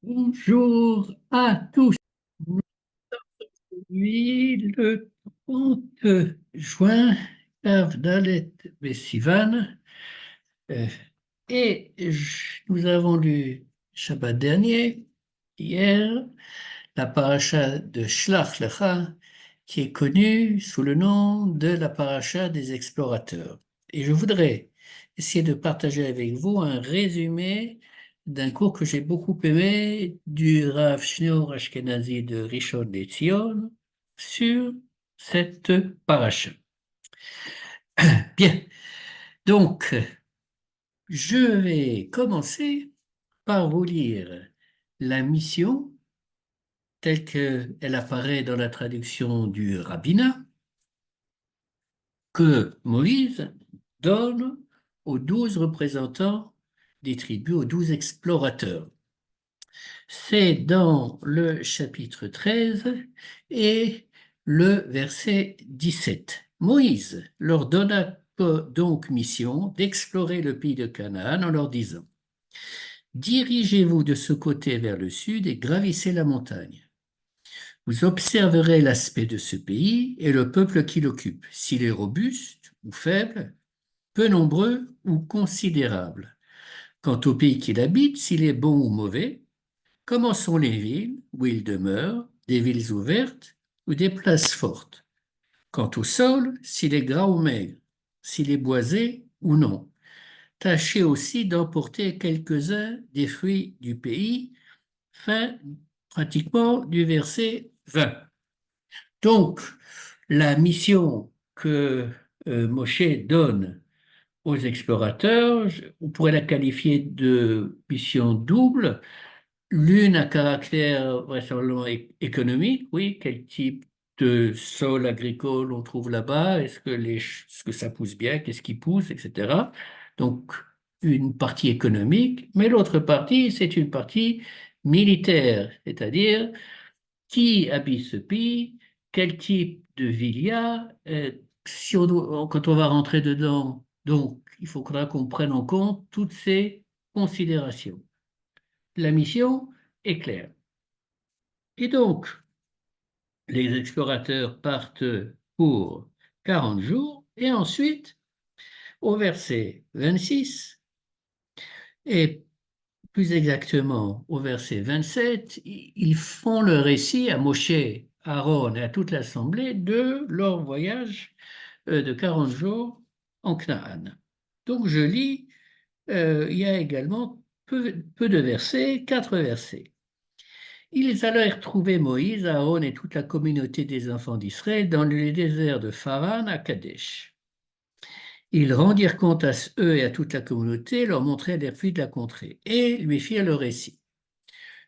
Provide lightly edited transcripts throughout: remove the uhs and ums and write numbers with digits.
Bonjour à tous. Aujourd'hui, le 30 juin, Tav Dalet Besivan, euh, nous avons lu Shabbat dernier, hier, la paracha de Shlach Lecha, qui est connue sous le nom de la paracha des explorateurs. Et je voudrais essayer de partager avec vous un résumé d'un cours que j'ai beaucoup aimé du Rav Shneur Ashkenazi de Rishon LeZion sur cette paracha. Bien, donc je vais commencer par vous lire la mission telle qu'elle apparaît dans la traduction du rabbinat, que Moïse donne aux 12 représentants des tribus, aux 12 explorateurs. C'est dans le chapitre 13 et le verset 17. Moïse leur donna donc mission d'explorer le pays de Canaan en leur disant: Dirigez-vous de ce côté vers le sud et gravissez la montagne. Vous observerez l'aspect de ce pays et le peuple qui l'occupe, s'il est robuste ou faible, peu nombreux ou considérable. Quant au pays qu'il habite, s'il est bon ou mauvais, comment sont les villes où il demeure, des villes ouvertes ou des places fortes. Quant au sol, s'il est gras ou maigre, s'il est boisé ou non. Tâchez aussi d'emporter quelques-uns des fruits du pays. Fin pratiquement du verset 20. Donc, la mission que Moshe donne aux explorateurs, on pourrait la qualifier de mission double. L'une à caractère vraisemblablement économique, oui, quel type de sol agricole on trouve là-bas, est-ce que ça pousse bien, qu'est-ce qui pousse, etc. Donc, une partie économique, mais l'autre partie, c'est une partie militaire, c'est-à-dire qui habite ce pays, quel type de ville il y a, si quand on va rentrer dedans, donc il faudra qu'on prenne en compte toutes ces considérations. La mission est claire. Et donc, les explorateurs partent pour 40 jours et ensuite, au verset 26, et plus exactement au verset 27, ils font le récit à Moshe, Aaron et à toute l'assemblée de leur voyage de 40 jours en Canaan. Donc je lis, il y a également peu de versets, 4 versets. Ils allèrent trouver Moïse, Aaron et toute la communauté des enfants d'Israël dans le désert de Pharan à Kadesh. Ils rendirent compte à eux et à toute la communauté, leur montrèrent les fruits de la contrée et lui firent le récit.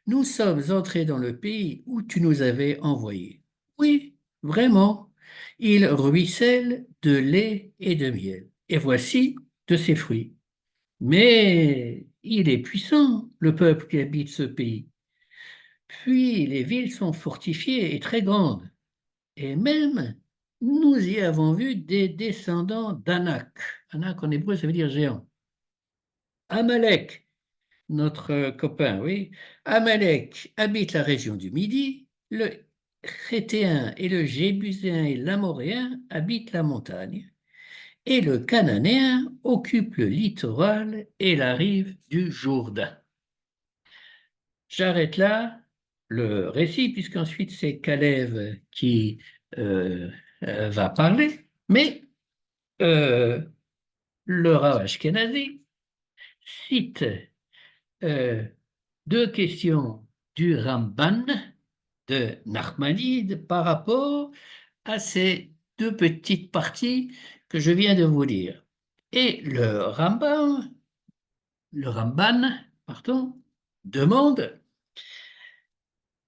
Nous sommes entrés dans le pays où tu nous avais envoyés. Oui, vraiment, il ruisselle de lait et de miel. Et voici de ses fruits. Mais il est puissant, le peuple qui habite ce pays. Puis les villes sont fortifiées et très grandes. Et même, nous y avons vu des descendants d'Anak. Anak en hébreu, ça veut dire géant. Amalek, notre copain, oui. Amalek habite la région du Midi. Le Chétéen et le Jébuséen et l'Amoréen habitent la montagne. Et le Cananéen occupe le littoral et la rive du Jourdain. J'arrête là le récit, puisqu'ensuite c'est Caleb qui euh, va parler, mais euh, le Rav Ashkenazi cite euh, deux questions du Ramban de Nachmanide par rapport à ces deux petites parties que je viens de vous lire. Et le Ramban, pardon, demande: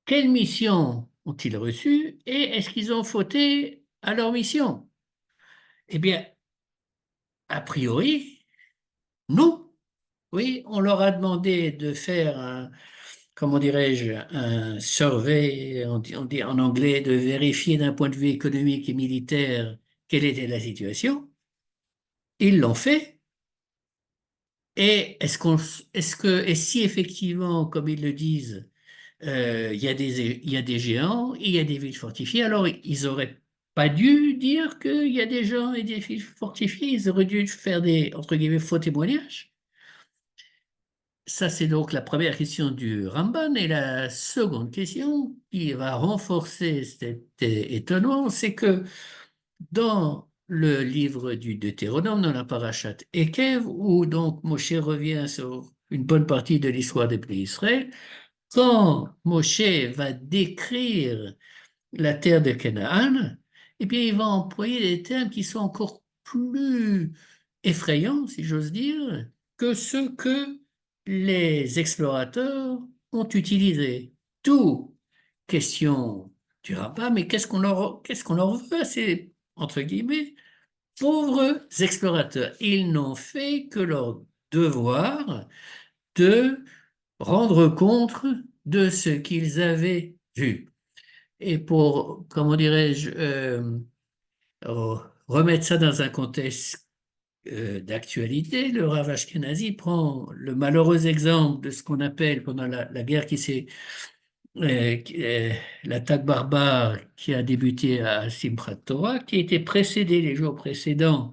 quelle mission ont-ils reçue et est-ce qu'ils ont fauté à leur mission? Eh bien, a priori, non. Oui, on leur a demandé de faire un, comment dirais-je, un survey, on dit en anglais, de vérifier d'un point de vue économique et militaire quelle était la situation. Ils l'ont fait Et et si effectivement, comme ils le disent, il y a des géants, il y a des villes fortifiées, alors ils auraient pas dû dire qu'il y a des gens et des villes fortifiées, ils auraient dû faire des, entre guillemets, faux témoignages. Ça, c'est donc la première question du Ramban. Et la seconde question, qui va renforcer cet étonnement, c'est que dans le livre du Deutéronome, dans la parashat Ekev, où donc Moshe revient sur une bonne partie de l'histoire des pays d'Israël, quand Moshe va décrire la terre de Canaan, eh bien, il va employer des termes qui sont encore plus effrayants, si j'ose dire, que ceux que les explorateurs ont utilisés. Tout question du rabbin, mais qu'est-ce qu'on leur veut à ces, entre guillemets, pauvres explorateurs? Ils n'ont fait que leur devoir de rendre compte de ce qu'ils avaient vu. Et pour, comment dirais-je, remettre ça dans un contexte d'actualité, le Rav Ashkenazi prend le malheureux exemple de ce qu'on appelle pendant la guerre l'attaque barbare qui a débuté à Simchat Torah, qui a été précédée les jours précédents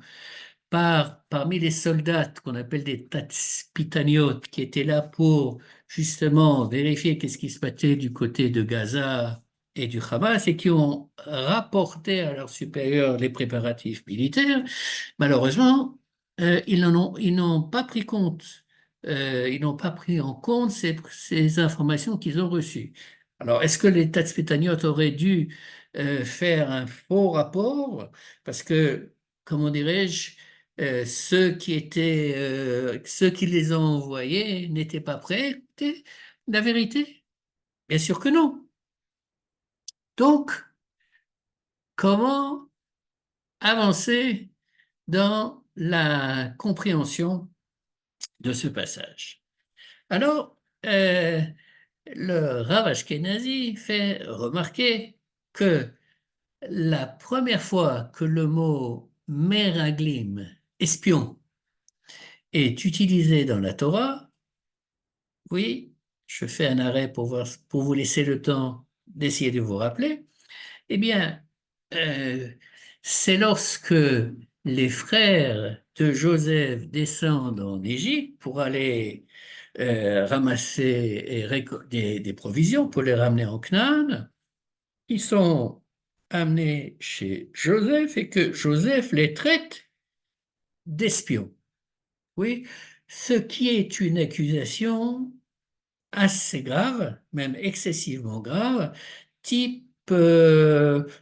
parmi les soldats qu'on appelle des tatspitaniot, qui étaient là pour justement vérifier qu'est-ce qui se passait du côté de Gaza et du Hamas, et qui ont rapporté à leurs supérieurs les préparatifs militaires. Malheureusement, ils n'ont pas pris compte, ils n'ont pas pris en compte ces informations qu'ils ont reçues. Alors, est-ce que les tatspitaniot auraient dû faire un faux rapport? Parce que, comment dirais-je, ceux qui les ont envoyés n'étaient pas prêts à écouter la vérité? Bien sûr que non. Donc, comment avancer dans la compréhension de ce passage? Alors, le Rav Ashkenazi fait remarquer que la première fois que le mot meraglim, espion, est utilisé dans la Torah, oui, je fais un arrêt pour vous laisser le temps d'essayer de vous rappeler. Eh bien, euh, c'est lorsque les frères de Joseph descendent en Égypte pour aller ramasser des provisions pour les ramener en Canaan, ils sont amenés chez Joseph et que Joseph les traite d'espions. Oui, ce qui est une accusation assez grave, même excessivement grave, type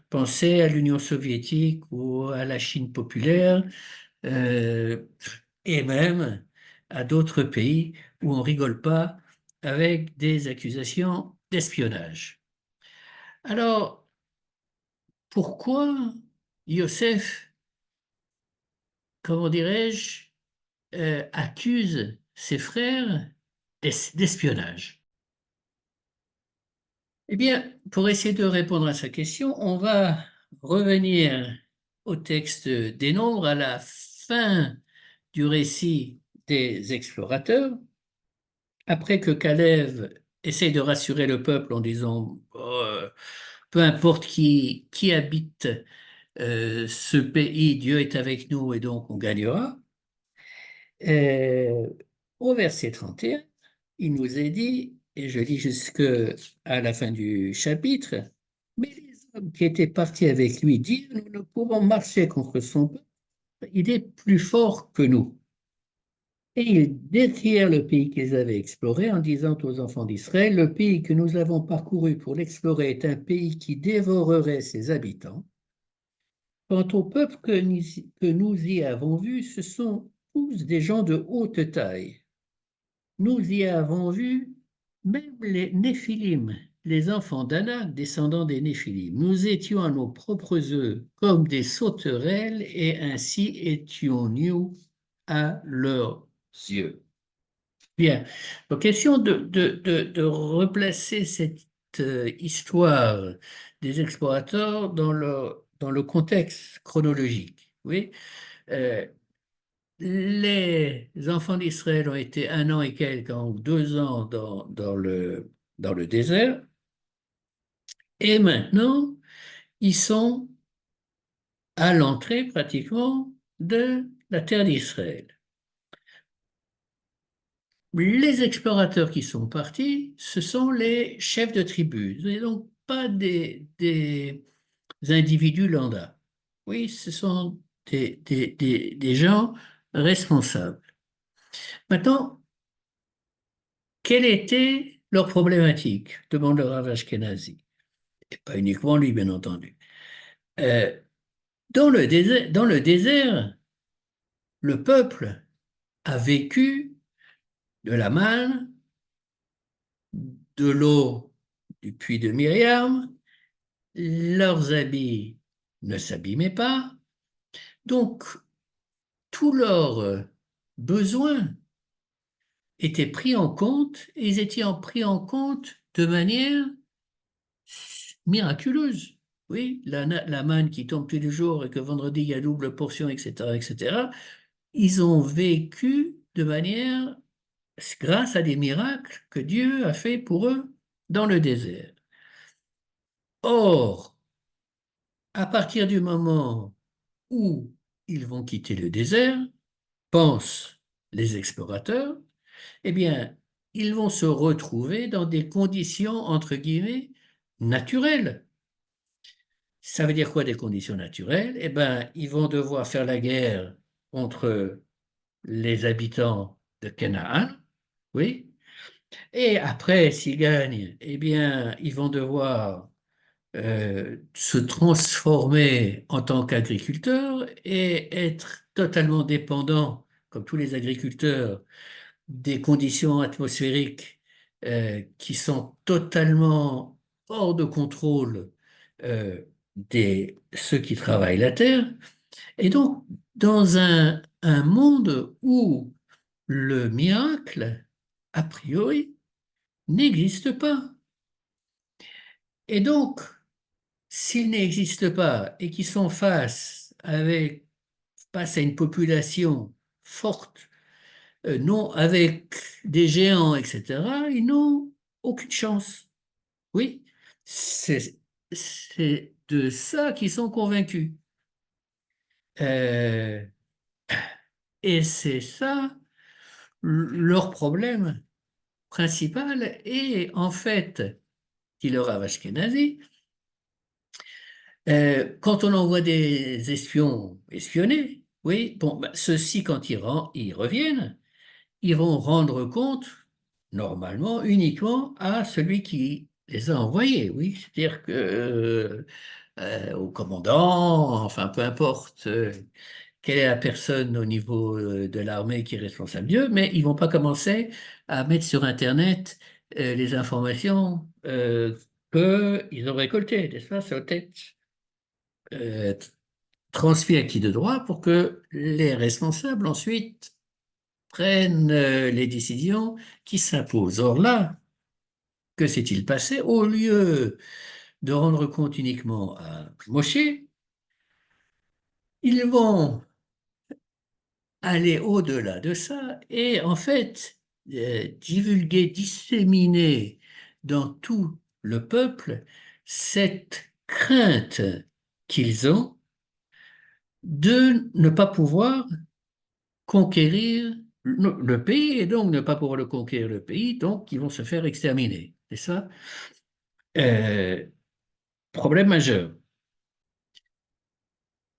pensez à l'Union soviétique ou à la Chine populaire, euh, et même à d'autres pays où on rigole pas avec des accusations d'espionnage. Alors, pourquoi Youssef, comment dirais-je, accuse ses frères d'espionnage? Eh bien, pour essayer de répondre à sa question, on va revenir au texte des Nombres à la fin du récit des explorateurs, après que Caleb essaye de rassurer le peuple en disant peu importe qui habite ce pays, Dieu est avec nous et donc on gagnera. Euh, Au verset 31, il nous est dit, et je lis jusque à la fin du chapitre, mais les hommes qui étaient partis avec lui dirent, nous ne pouvons marcher contre son peuple, il est plus fort que nous. Et ils décrièrent le pays qu'ils avaient exploré en disant aux enfants d'Israël, le pays que nous avons parcouru pour l'explorer est un pays qui dévorerait ses habitants. Quant au peuple que nous y avons vu, ce sont tous des gens de haute taille. Nous y avons vu même les Néphilim, les enfants d'Anak, descendants des Néphilim. Nous étions à nos propres yeux comme des sauterelles et ainsi étions-nous à leurs yeux. Bien, donc question de replacer cette histoire des explorateurs dans le contexte chronologique. Oui. Euh, les enfants d'Israël ont été 1 an et quelques, ou 2 ans dans le désert, et maintenant, ils sont à l'entrée pratiquement de la terre d'Israël. Les explorateurs qui sont partis, ce sont les chefs de tribu, et donc pas des individus lambda. Oui, ce sont des gens responsables. Maintenant, quelle était leur problématique? Demande le Rav Ashkenazi. Et pas uniquement lui, bien entendu. Euh, dans le désert, le peuple a vécu de la manne, de l'eau du puits de Myriam, leurs habits ne s'abîmaient pas, donc tous leurs besoins étaient pris en compte et ils étaient pris en compte de manière miraculeuse. Oui, la manne qui tombe tous les jours et que vendredi il y a double portion, etc., etc. Ils ont vécu de manière, grâce à des miracles que Dieu a fait pour eux dans le désert. Or, à partir du moment où ils vont quitter le désert, pensent les explorateurs, eh bien, ils vont se retrouver dans des conditions, entre guillemets, naturelles. Ça veut dire quoi des conditions naturelles? Eh bien, ils vont devoir faire la guerre contre les habitants de Canaan, oui. Et après, s'ils gagnent, eh bien, ils vont devoir se transformer en tant qu'agriculteurs et être totalement dépendants, comme tous les agriculteurs, des conditions atmosphériques qui sont totalement hors de contrôle des ceux qui travaillent la terre. Et donc, dans un monde où le miracle, a priori, n'existe pas. Et donc, s'il n'existe pas et qu'ils sont face à une population forte, non avec des géants, etc., ils n'ont aucune chance. Oui, c'est de ça qu'ils sont convaincus. Euh, et c'est ça leur problème principal. Et en fait, dit le Rav Ashkenazi, quand on envoie des espions espionner, oui, bon, ben, ceux-ci, quand ils reviennent, ils vont rendre compte, normalement, uniquement à celui qui les a envoyés, oui, c'est-à-dire que au commandant, enfin, peu importe quelle est la personne au niveau de l'armée qui est responsable d'eux, mais ils vont pas commencer à mettre sur Internet les informations qu'ils ont récoltées, n'est-ce pas? Ça doit être euh, transmis à qui de droit pour que les responsables ensuite prennent les décisions qui s'imposent. Or là, que s'est-il passé? Au lieu de rendre compte uniquement à Moshe, ils vont aller au-delà de ça et en fait divulguer, disséminer dans tout le peuple cette crainte qu'ils ont de ne pas pouvoir conquérir le pays et donc ne pas pouvoir le conquérir le pays, donc ils vont se faire exterminer. C'est ça? Euh, Problème majeur.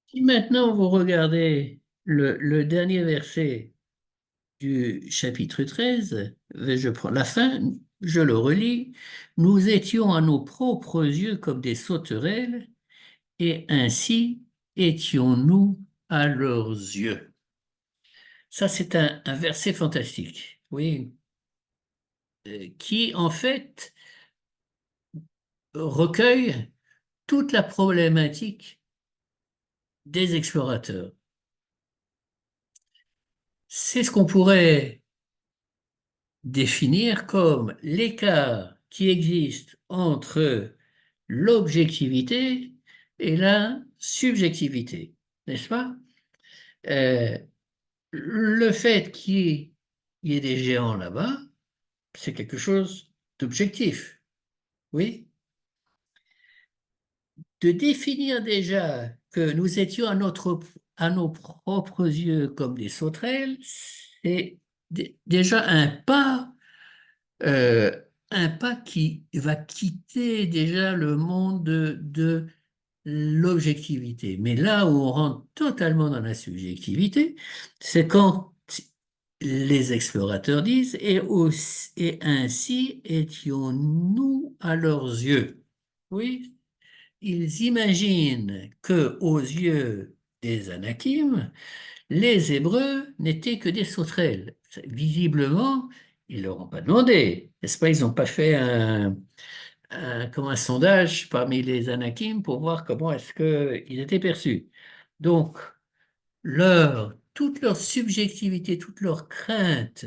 Si maintenant vous regardez le dernier verset du chapitre 13, je prends la fin, je le relis. Nous étions à nos propres yeux comme des sauterelles, et ainsi étions-nous à leurs yeux. Ça, c'est un verset fantastique, oui, qui en fait recueille toute la problématique des explorateurs. C'est ce qu'on pourrait définir comme l'écart qui existe entre l'objectivité et la subjectivité, n'est-ce pas? Euh, le fait qu'il y ait des géants là-bas, c'est quelque chose d'objectif, oui. De définir déjà que nous étions à nos propres yeux comme des sauterelles, c'est déjà euh, un pas qui va quitter déjà le monde de l'objectivité. Mais là où on rentre totalement dans la subjectivité, c'est quand les explorateurs disent et ainsi étions-nous à leurs yeux. Oui, ils imaginent que aux yeux des Anakim, les Hébreux n'étaient que des sauterelles. Visiblement, ils leur ont pas demandé, n'est-ce pas? Ils n'ont pas fait comme un sondage parmi les Anakim pour voir comment est-ce qu'ils étaient perçus. Donc, toute leur subjectivité, toute leur crainte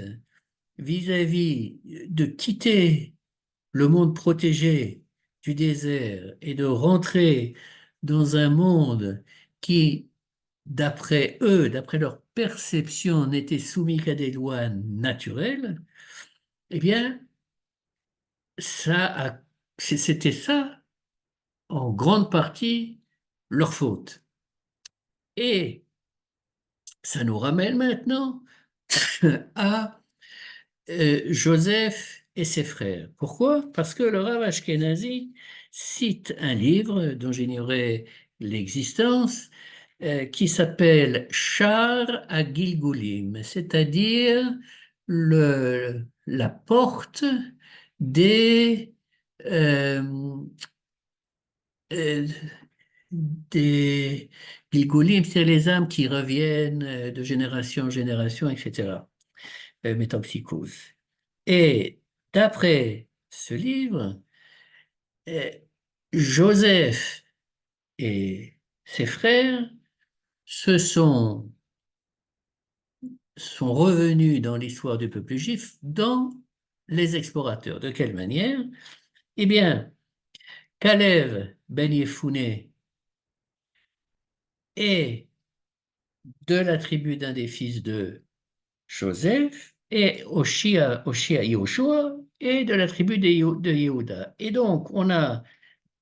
vis-à-vis de quitter le monde protégé du désert et de rentrer dans un monde qui, d'après eux, d'après leur perception, n'était soumis qu'à des lois naturelles, eh bien, c'était ça, en grande partie, leur faute. Et ça nous ramène maintenant à Joseph et ses frères. Pourquoi? Parce que le Rav Ashkenazi cite un livre dont j'ignorais l'existence, qui s'appelle Char à Gilgulim, c'est-à-dire la porte des, euh, euh, des Gilgulim, c'est les âmes qui reviennent de génération en génération, etc., métempsychose. Et d'après ce livre, euh, Joseph et ses frères se sont revenus dans l'histoire du peuple juif dans les explorateurs. De quelle manière? Eh bien, Caleb ben Yefouné est de la tribu d'un des fils de Joseph et Oshia Yoshua est de la tribu de Yehuda. Et donc, on a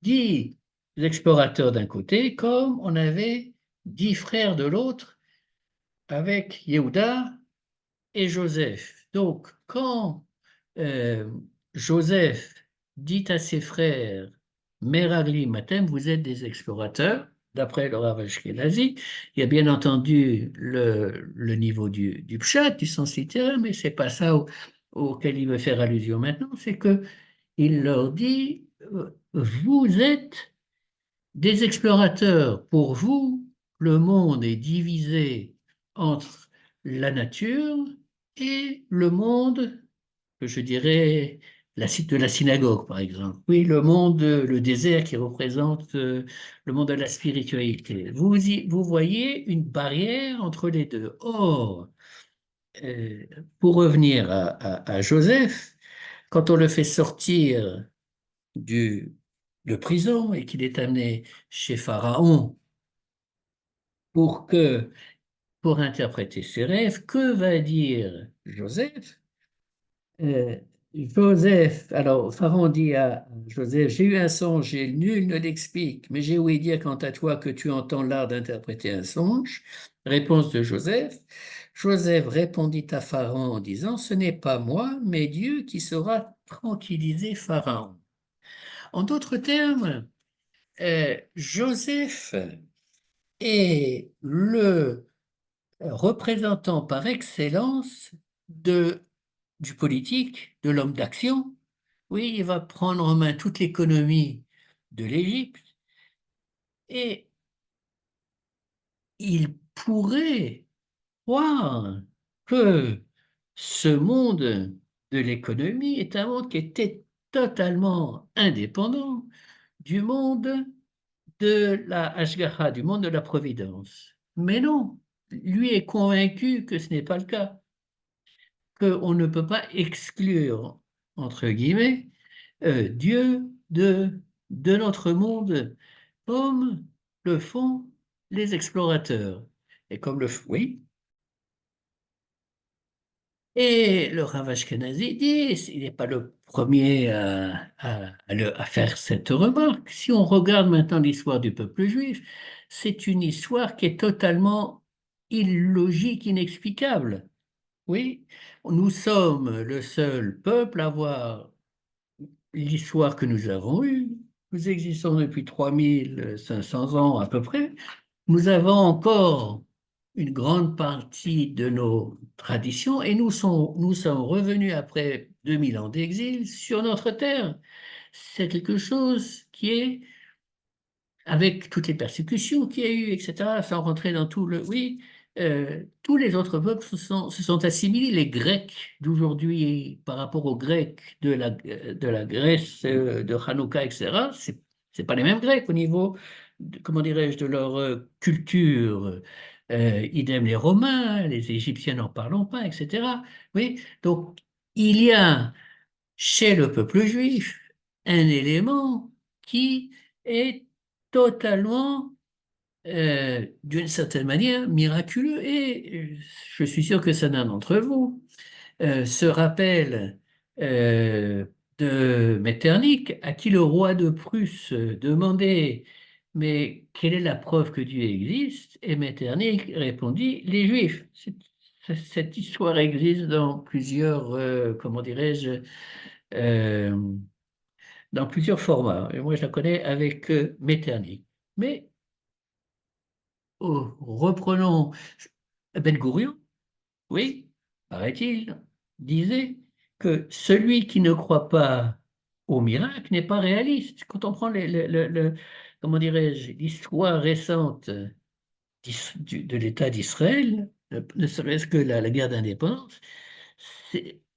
10 explorateurs d'un côté, comme on avait 10 frères de l'autre avec Yehuda et Joseph. Donc, quand euh, Joseph dit à ses frères, Meragli Matem, vous êtes des explorateurs, d'après le Rav Ashkenazi, il y a bien entendu le niveau du pshat, du sens littéraire, mais c'est pas ça auquel il veut faire allusion maintenant, c'est que il leur dit, vous êtes des explorateurs. Pour vous, le monde est divisé entre la nature et le monde, que je dirais, de la synagogue, par exemple. Oui, le monde, le désert qui représente le monde de la spiritualité. Vous voyez une barrière entre les deux. Or, euh, pour revenir à Joseph, quand on le fait sortir du, de prison et qu'il est amené chez Pharaon pour que, pour interpréter ses rêves, que va dire Joseph? Euh, Joseph, alors Pharaon dit à Joseph, j'ai eu un songe et nul ne l'explique, mais j'ai ouï dire quant à toi que tu entends l'art d'interpréter un songe. Réponse de Joseph. Joseph répondit à Pharaon en disant, ce n'est pas moi, mais Dieu qui saura tranquilliser Pharaon. En d'autres termes, Joseph est le représentant par excellence du politique, de l'homme d'action. Oui, il va prendre en main toute l'économie de l'Égypte et il pourrait croire que ce monde de l'économie est un monde qui était totalement indépendant du monde de la Ashgaha, du monde de la providence. Mais non, lui est convaincu que ce n'est pas le cas, qu'on ne peut pas exclure, entre guillemets, Dieu de notre monde, comme le font les explorateurs. Et comme oui, Et le Rav Ashkenazi dit, il n'est pas le premier à faire cette remarque. Si on regarde maintenant l'histoire du peuple juif, c'est une histoire qui est totalement illogique, inexplicable. Oui, nous sommes le seul peuple à avoir l'histoire que nous avons eue. Nous existons depuis 3500 ans à peu près. Nous avons encore une grande partie de nos traditions et nous sommes revenus après 2000 ans d'exil sur notre terre. C'est quelque chose qui est avec toutes les persécutions qu'il y a eu, etc., sans rentrer dans tout le... Oui, tous les autres peuples se sont assimilés. Les Grecs d'aujourd'hui par rapport aux Grecs de la Grèce, de Hanouka, etc., c'est pas les mêmes Grecs au niveau, comment dirais-je, de leur culture. Idem les Romains, les Égyptiens n'en parlons pas, etc. Oui, donc il y a chez le peuple juif un élément qui est totalement, d'une certaine manière, miraculeux. Et je suis sûr que certains d'entre vous se rappellent de Metternich, à qui le roi de Prusse demandait, mais quelle est la preuve que Dieu existe? Et Metternich répondit, les Juifs. Cette histoire existe dans plusieurs, comment dirais-je, euh, dans plusieurs formats. Et moi, je la connais avec Metternich. Mais reprenons Ben Gourion, oui, paraît-il, disait que celui qui ne croit pas au miracle n'est pas réaliste. Quand on prend comment dirais-je, l'histoire récente de l'État d'Israël, ne serait-ce que la guerre d'indépendance,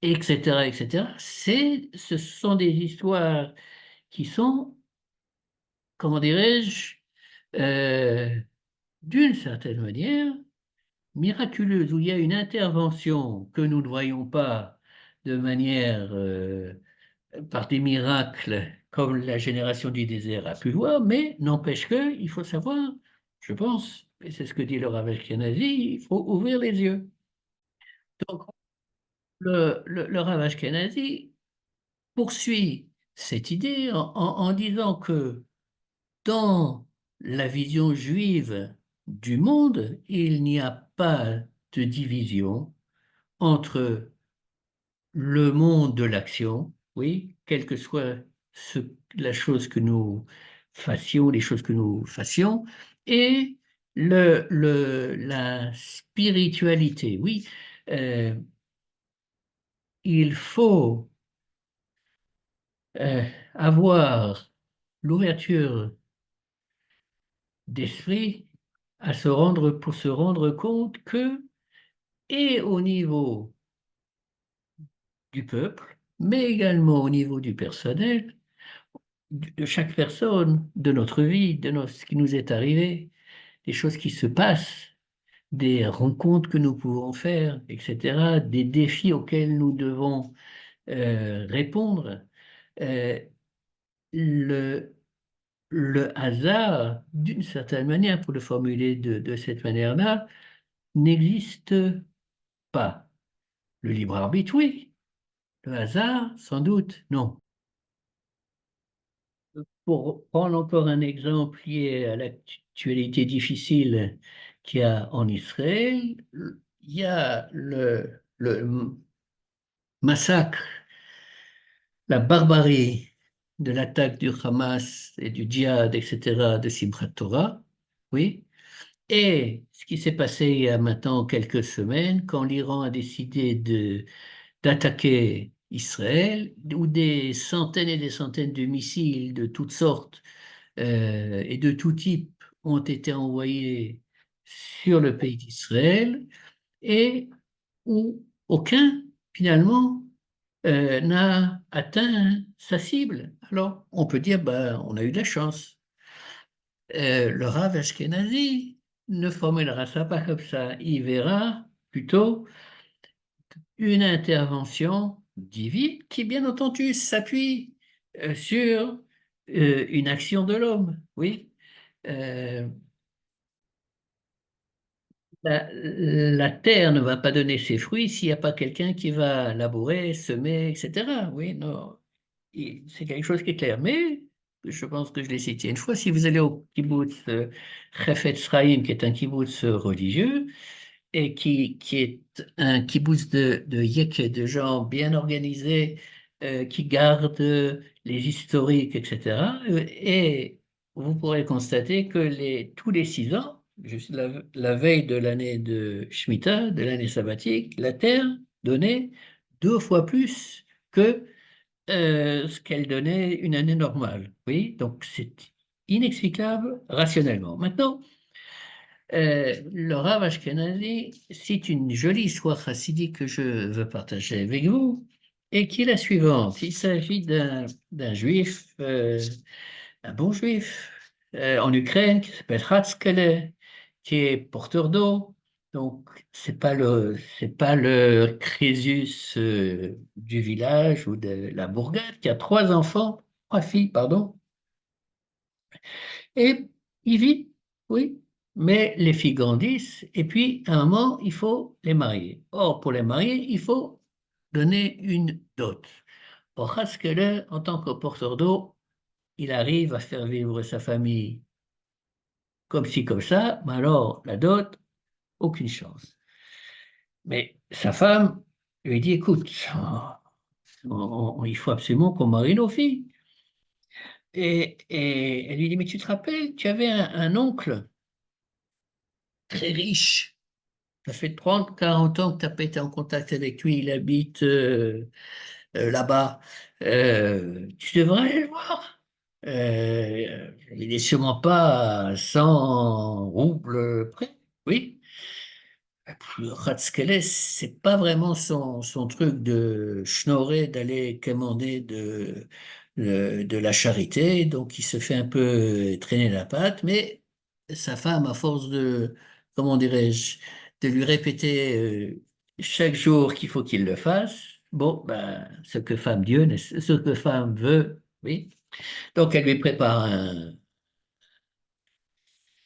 etc., etc., ce sont des histoires qui sont, comment dirais-je, euh, d'une certaine manière, miraculeuse, où il y a une intervention que nous ne voyons pas de manière, par des miracles, comme la génération du désert a pu voir, mais n'empêche que, il faut savoir, je pense, et c'est ce que dit le Rav Ashkenazi, il faut ouvrir les yeux. Donc, le Rav Ashkenazi poursuit cette idée en disant que dans la vision juive du monde, il n'y a pas de division entre le monde de l'action, oui, quelle que soit la chose que nous fassions, les choses que nous fassions, et la spiritualité, oui. Euh, il faut avoir l'ouverture d'esprit pour se rendre compte que, et au niveau du peuple, mais également au niveau du personnel, de chaque personne, de notre vie, ce qui nous est arrivé, des choses qui se passent, des rencontres que nous pouvons faire, etc., des défis auxquels nous devons répondre. Euh, le, le hasard, d'une certaine manière, pour le formuler de cette manière-là, n'existe pas. Le libre arbitre, oui. Le hasard, sans doute, non. Pour prendre encore un exemple lié à l'actualité difficile qu'il y a en Israël, il y a le massacre, la barbarie de l'attaque du Hamas et du djihad, etc., de Simchat Torah, oui, et ce qui s'est passé il y a maintenant quelques semaines, quand l'Iran a décidé d'attaquer Israël, où des centaines et des centaines de missiles de toutes sortes et de tout type ont été envoyés sur le pays d'Israël et où aucun, finalement, n'a atteint sa cible. Alors, on peut dire, ben, on a eu de la chance. Le Rav Ashkenazi ne formulera ça pas comme ça. Il verra plutôt une intervention divine qui, bien entendu, s'appuie sur une action de l'homme. Oui. Euh, la terre ne va pas donner ses fruits s'il n'y a pas quelqu'un qui va labourer, semer, etc. Oui, non, c'est quelque chose qui est clair. Mais je pense que je l'ai cité une fois, si vous allez au kibbutz Chefetz Chaim, qui est un kibbutz religieux, et qui est un kibbutz de yek, de gens bien organisés, qui gardent les historiques, etc. Et vous pourrez constater que tous les 6 ans, juste la veille de l'année de Shemitah, de l'année sabbatique, la terre donnait 2 fois plus que ce qu'elle donnait une année normale. Oui, donc c'est inexplicable rationnellement. Maintenant, le Rav Ashkenazi cite une jolie histoire chassidique que je veux partager avec vous et qui est la suivante. Il s'agit d'un juif, un bon juif, en Ukraine qui s'appelle Hatskele, qui est porteur d'eau. Donc, c'est pas le Crésus du village ou de la bourgade qui a 3 enfants, 3 filles, pardon. Et il vit, oui, mais les filles grandissent et puis à un moment, il faut les marier. Or, pour les marier, il faut donner une dot. Or, Haskell, en tant que porteur d'eau, il arrive à faire vivre sa famille comme ci, comme ça, mais alors la dot, aucune chance. Mais sa femme lui dit, écoute, il faut absolument qu'on marie nos filles. Et elle lui dit, mais tu te rappelles, tu avais un oncle très riche. Ça fait 30, 40 ans que tu n'as pas été en contact avec lui, il habite là-bas. Tu devrais aller le voir. Il n'est sûrement pas à 100 roubles près. Oui. Ratskeles, c'est pas vraiment son truc de schnorrer, d'aller commander de la charité, donc il se fait un peu traîner la patte, mais sa femme, à force de, comment dirais-je, de lui répéter chaque jour qu'il faut qu'il le fasse, bon, ben, ce que femme Dieu, ce que femme veut, oui. Donc elle lui prépare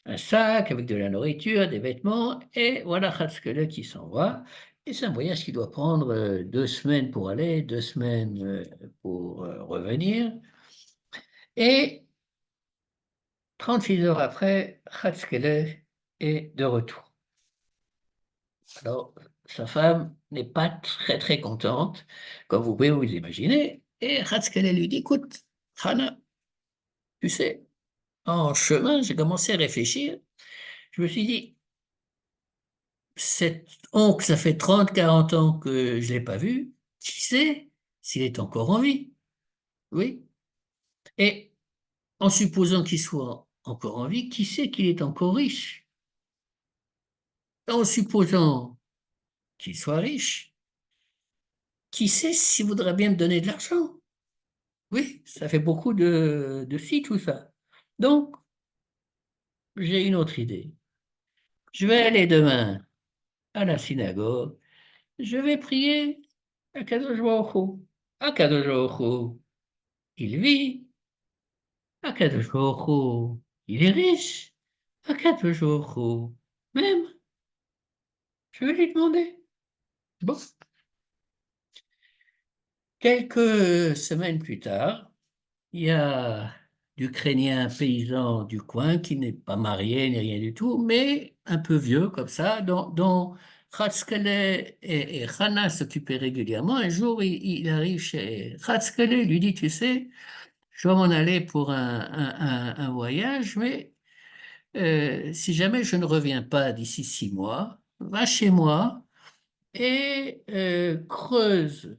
un sac avec de la nourriture, des vêtements, et voilà Khatskele qui s'en va. Et c'est un voyage qui doit prendre 2 semaines pour aller, 2 semaines pour revenir. Et 36 heures après, Khatskele est de retour. Alors, sa femme n'est pas très très contente, comme vous pouvez vous imaginer. Et Khatskele lui dit, écoute, Hana, tu sais, en chemin, j'ai commencé à réfléchir. Je me suis dit, cet oncle, ça fait 30, 40 ans que je ne l'ai pas vu. Qui sait s'il est encore en vie? Oui. Et en supposant qu'il soit encore en vie, qui sait qu'il est encore riche? En supposant qu'il soit riche, qui sait s'il voudrait bien me donner de l'argent? Oui, ça fait beaucoup de si, tout ça. Donc, j'ai une autre idée. Je vais aller demain à la synagogue. Je vais prier à Kadosh Baruch Hu. À Kadosh Baruch Hu, il vit. Akadosh Baruch Hu, il est riche. Akadosh Baruch Hu, même, je vais lui demander. Bon, quelques semaines plus tard, il y a d'Ukrainiens paysans du coin qui n'est pas marié ni rien du tout, mais un peu vieux comme ça, dont Khatskele et Hana s'occupaient régulièrement. Un jour, il arrive chez Khatskele, lui dit, tu sais, je dois m'en aller pour un voyage, mais si jamais je ne reviens pas d'ici 6 mois, va chez moi et creuse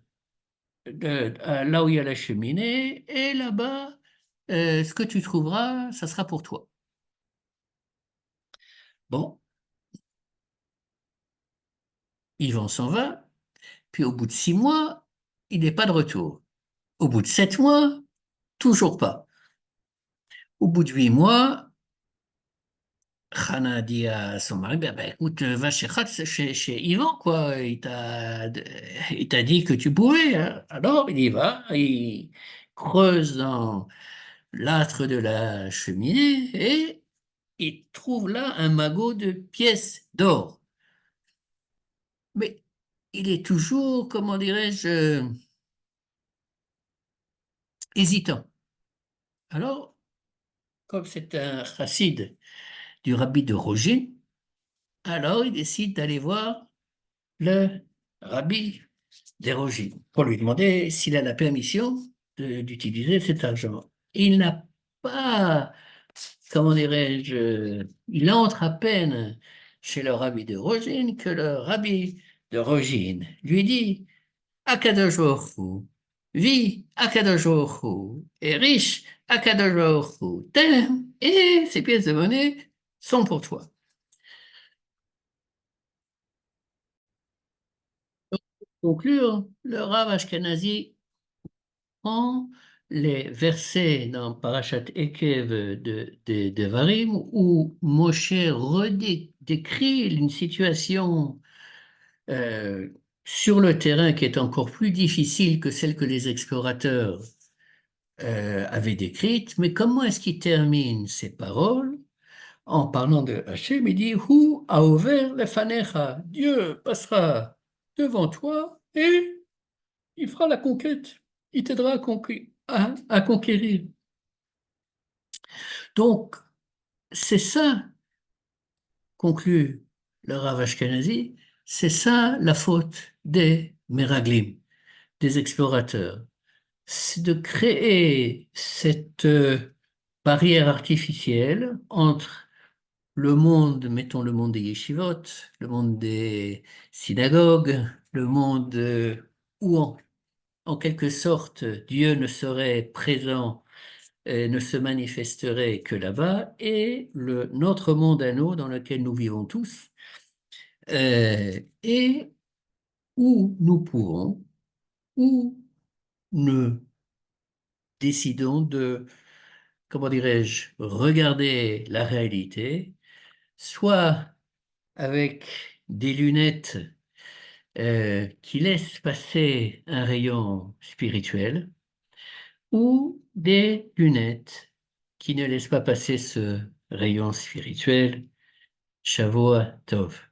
là où il y a la cheminée et là-bas, ce que tu trouveras, ça sera pour toi. Bon, Yvan s'en va, puis au bout de 6 mois, il n'est pas de retour. Au bout de 7 mois, toujours pas. Au bout de 8 mois, Rana a dit à son mari, ben, écoute, va chez Yvan, quoi. Il t'a dit que tu pouvais, hein. Alors, il y va, il creuse dans l'âtre de la cheminée et il trouve là un magot de pièces d'or. mais il est toujours, comment dirais-je, hésitant. Alors, comme c'est un chassid du rabbi de Rogin, alors il décide d'aller voir le rabbi des Rogin pour lui demander s'il a la permission d'utiliser cet argent. Il n'a pas, comment dirais-je, il entre à peine chez le rabbi de Rogin que le rabbi de Rogin lui dit Akadosh Baruch Hu, vis Akadosh Baruch Hu, et riche Akadosh Baruch Hu, t'aimes, et ces pièces de monnaie sont pour toi. Pour conclure, le Rav Ashkenazi prend les versets dans Parashat Ekev de Varim où Moshe décrit une situation euh, sur le terrain qui est encore plus difficile que celle que les explorateurs avait décrite, mais comment est-ce qu'il termine ces paroles? En parlant de Hachem, il dit, Hu a ouvert les fanecha. Dieu passera devant toi et il fera la conquête. Il t'aidera à conquérir. Donc, c'est ça, conclut le Rav Ashkenazi, c'est ça la faute des Meraglim, des explorateurs. C'est de créer cette barrière artificielle entre le monde, mettons le monde des yeshivot, le monde des synagogues, le monde où en quelque sorte Dieu ne serait présent, ne se manifesterait que là-bas, et notre monde à nous dans lequel nous vivons tous, et où nous pouvons, où nous décidons de, comment dirais-je, regarder la réalité, soit avec des lunettes qui laissent passer un rayon spirituel ou des lunettes qui ne laissent pas passer ce rayon spirituel. Shavua Tov.